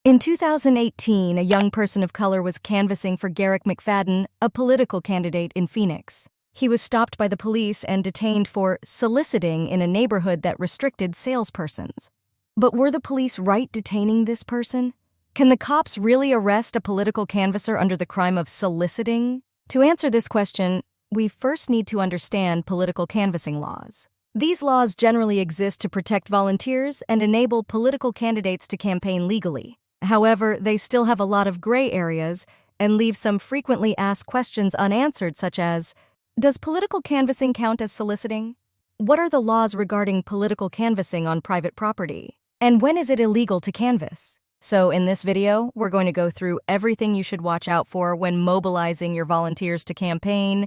In 2018, a young person of color was canvassing for Garrick McFadden, a political candidate in Phoenix. He was stopped by the police and detained for soliciting in a neighborhood that restricted salespersons. But were the police right detaining this person? Can the cops really arrest a political canvasser under the crime of soliciting? To answer this question, we first need to understand political canvassing laws. These laws generally exist to protect volunteers and enable political candidates to campaign legally. However, they still have a lot of gray areas and leave some frequently asked questions unanswered, such as, does political canvassing count as soliciting? What are the laws regarding political canvassing on private property? And when is it illegal to canvass? So in this video, we're going to go through everything you should watch out for when mobilizing your volunteers to campaign.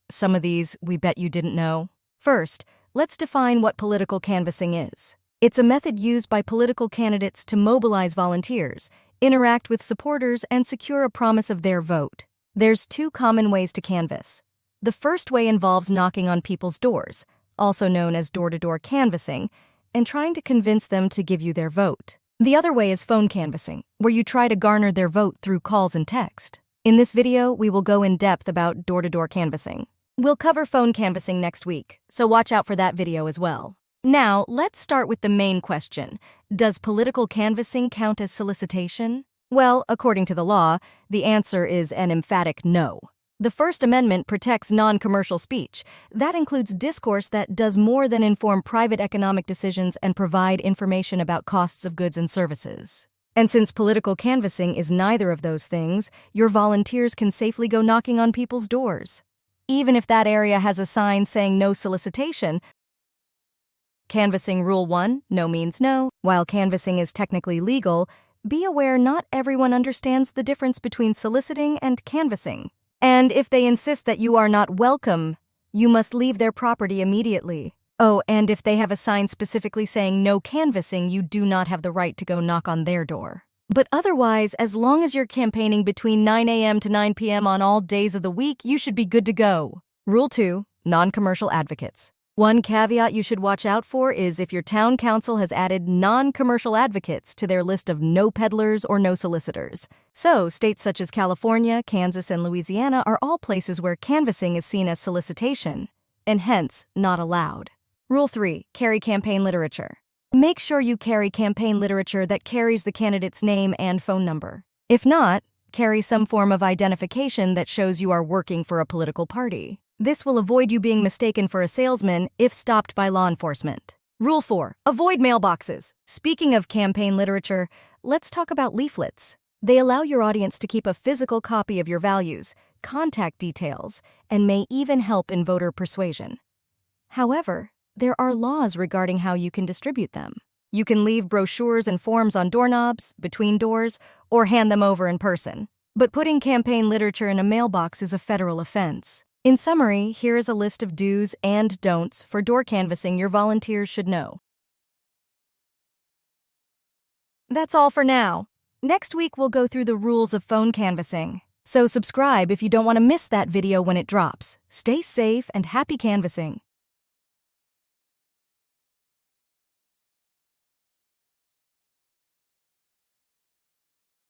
Some of these we bet you didn't know. First, let's define what political canvassing is. It's a method used by political candidates to mobilize volunteers, interact with supporters, and secure a promise of their vote. There's two common ways to canvass. The first way involves knocking on people's doors, also known as door-to-door canvassing, and trying to convince them to give you their vote. The other way is phone canvassing, where you try to garner their vote through calls and text. In this video, we will go in depth about door-to-door canvassing. We'll cover phone canvassing next week, so watch out for that video as well. Now, let's start with the main question. Does political canvassing count as solicitation? Well, according to the law, the answer is an emphatic no. The First Amendment protects non-commercial speech. That includes discourse that does more than inform private economic decisions and provide information about costs of goods and services. And since political canvassing is neither of those things, your volunteers can safely go knocking on people's doors. Even if that area has a sign saying no solicitation. Canvassing Rule 1, no means no. While canvassing is technically legal, be aware not everyone understands the difference between soliciting and canvassing. And if they insist that you are not welcome, you must leave their property immediately. Oh, and if they have a sign specifically saying no canvassing, you do not have the right to go knock on their door. But otherwise, as long as you're campaigning between 9 a.m. to 9 p.m. on all days of the week, you should be good to go. Rule 2, non-commercial advocates. One caveat you should watch out for is if your town council has added non-commercial advocates to their list of no peddlers or no solicitors. So, states such as California, Kansas, and Louisiana are all places where canvassing is seen as solicitation, and hence not allowed. Rule 3, carry campaign literature. Make sure you carry campaign literature that carries the candidate's name and phone number. If not, carry some form of identification that shows you are working for a political party. This will avoid you being mistaken for a salesman if stopped by law enforcement. Rule 4, avoid mailboxes. Speaking of campaign literature, let's talk about leaflets. They allow your audience to keep a physical copy of your values, contact details, and may even help in voter persuasion. However, there are laws regarding how you can distribute them. You can leave brochures and forms on doorknobs, between doors, or hand them over in person. But putting campaign literature in a mailbox is a federal offense. In summary, here is a list of do's and don'ts for door canvassing your volunteers should know. That's all for now. Next week we'll go through the rules of phone canvassing. So subscribe if you don't want to miss that video when it drops. Stay safe and happy canvassing.